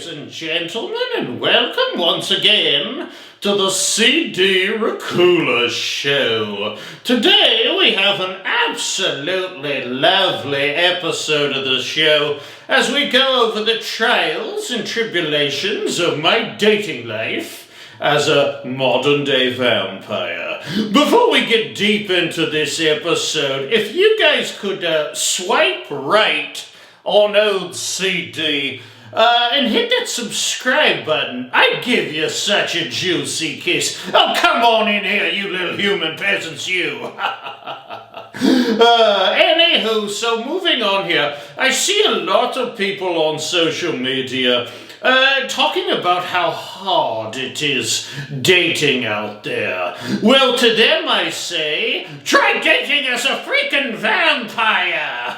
ladies and gentlemen, and welcome once again to the CD Racoola Show. Today we have an absolutely lovely episode of the show as we go over the trials and tribulations of my dating life as a modern-day vampire. Before we get deep into this episode, if you guys could swipe right on old CD and hit that subscribe button, I'd give you such a juicy kiss. Oh, come on in here, you little human peasants, you. Anywho, so moving on here, I see a lot of people on social media talking about how hard it is dating out there. Well, to them I say, try dating as a freaking vampire!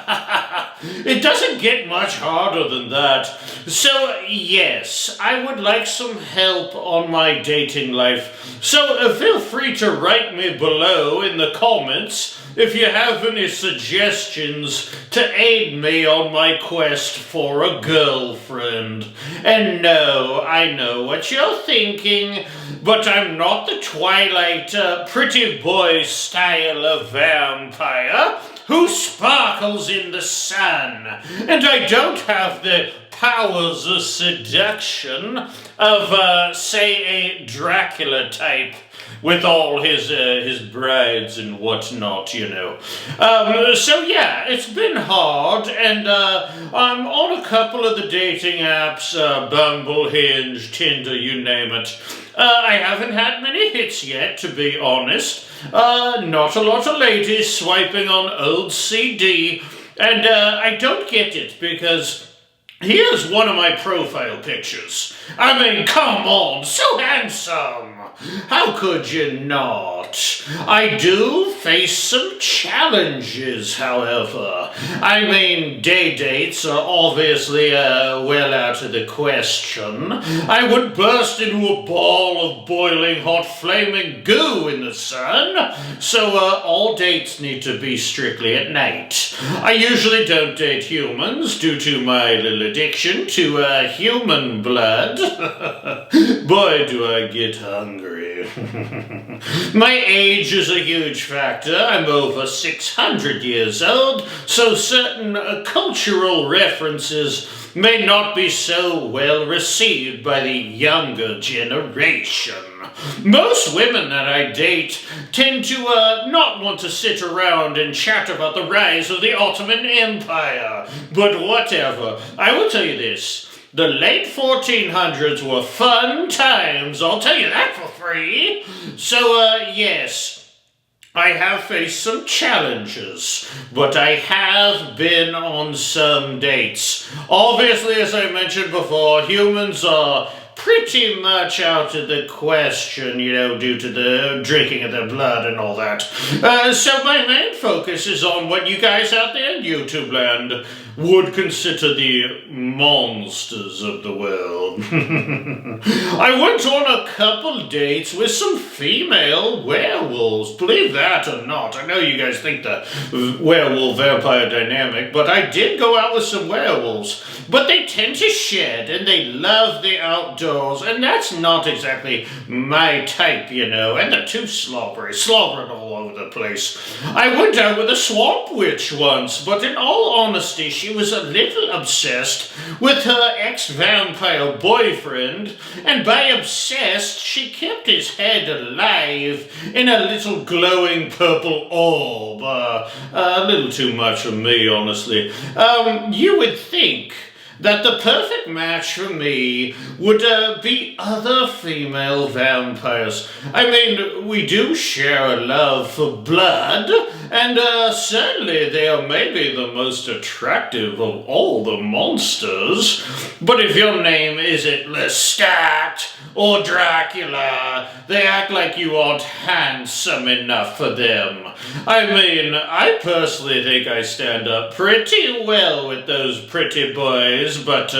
It doesn't get much harder than that. So, yes, I would like some help on my dating life. So, feel free to write me below in the comments if you have any suggestions to aid me on my quest for a girlfriend. And no, I know what you're thinking, but I'm not the Twilight pretty boy style of vampire who sparkles in the sun, and I don't have the powers of seduction of, say, a Dracula type with all his brides and whatnot, you know. So yeah, it's been hard, and I'm on a couple of the dating apps, Bumble, Hinge, Tinder, you name it. I haven't had many hits yet, to be honest. Not a lot of ladies swiping on old CD, and I don't get it, because here's one of my profile pictures. I mean, come on, so handsome. How could you not? I do face some challenges, however. I mean, day dates are obviously well out of the question. I would burst into a ball of boiling hot flaming goo in the sun, so all dates need to be strictly at night. I usually don't date humans due to my little addiction to human blood. Boy, do I get hungry. My age is a huge factor. I'm over 600 years old, so certain cultural references may not be so well received by the younger generation. Most women that I date tend to not want to sit around and chat about the rise of the Ottoman Empire. But whatever, I will tell you this. The late 1400s were fun times, I'll tell you that for free. So, yes, I have faced some challenges, but I have been on some dates. Obviously, as I mentioned before, humans are pretty much out of the question, you know, due to the drinking of their blood and all that. So my main focus is on what you guys out there in YouTube land would consider the monsters of the world. I went on a couple dates with some female werewolves, believe that or not. I know you guys think the werewolf-vampire dynamic, but I did go out with some werewolves. But they tend to shed, and they love the outdoors, and that's not exactly my type, you know, and they're too slobbery, slobbering all over the place. I went out with a swamp witch once, but in all honesty, she was a little obsessed with her ex-vampire boyfriend, and by obsessed, she kept his head alive in a little glowing purple orb. A little too much for me, honestly. You would think that the perfect match for me would be other female vampires. I mean, we do share a love for blood, and certainly they are maybe the most attractive of all the monsters. But if your name isn't Lestat or Dracula, they act like you aren't handsome enough for them. I mean, I personally think I stand up pretty well with those pretty boys, but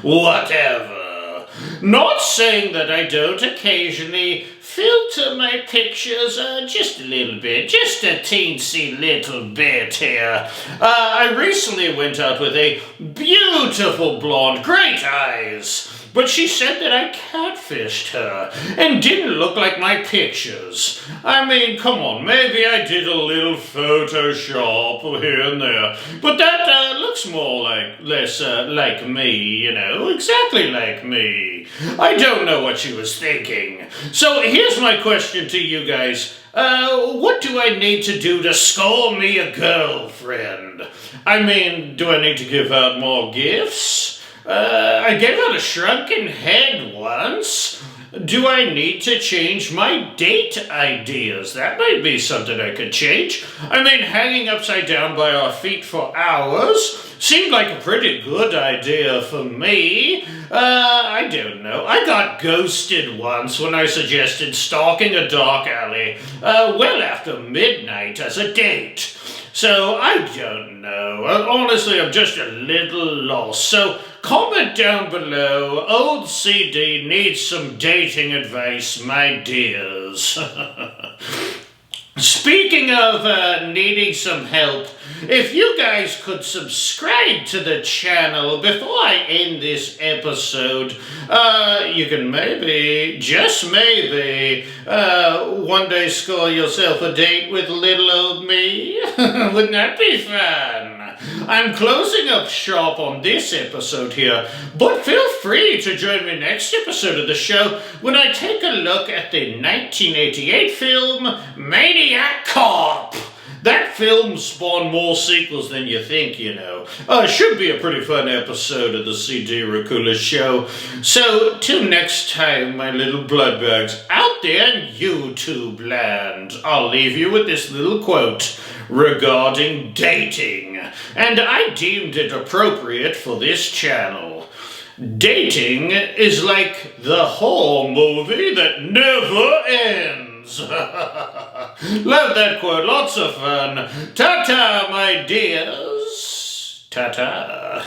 whatever. Not saying that I don't occasionally filter my pictures just a little bit, just a teensy little bit here. I recently went out with a beautiful blonde, great eyes, but she said that I catfished her and didn't look like my pictures. I mean, come on, maybe I did a little Photoshop here and there, but that looks more less like me, you know, exactly like me. I don't know what she was thinking. So here's my question to you guys. What do I need to do to score me a girlfriend? I mean, do I need to give out more gifts? I gave out a shrunken head once. Do I need to change my date ideas? That might be something I could change. I mean, hanging upside down by our feet for hours seemed like a pretty good idea for me. I don't know. I got ghosted once when I suggested stalking a dark alley well after midnight as a date. So, I don't know. Honestly, I'm just a little lost. So, comment down below. Old CD needs some dating advice, my dears. Speaking of needing some help, if you guys could subscribe to the channel before I end this episode, you can maybe, just maybe, one day score yourself a date with little old me. Wouldn't that be fun? I'm closing up shop on this episode here, but feel free to join me next episode of the show when I take a look at the 1988 film Maniac Cop. That film spawned more sequels than you think, you know. Should be a pretty fun episode of the CD Racoola show. So, till next time, my little bloodbags out there in YouTube land, I'll leave you with this little quote regarding dating, and I deemed it appropriate for this channel. Dating is like the whole movie that never ends. Love that quote, lots of fun. Ta-ta, my dears. Ta-ta.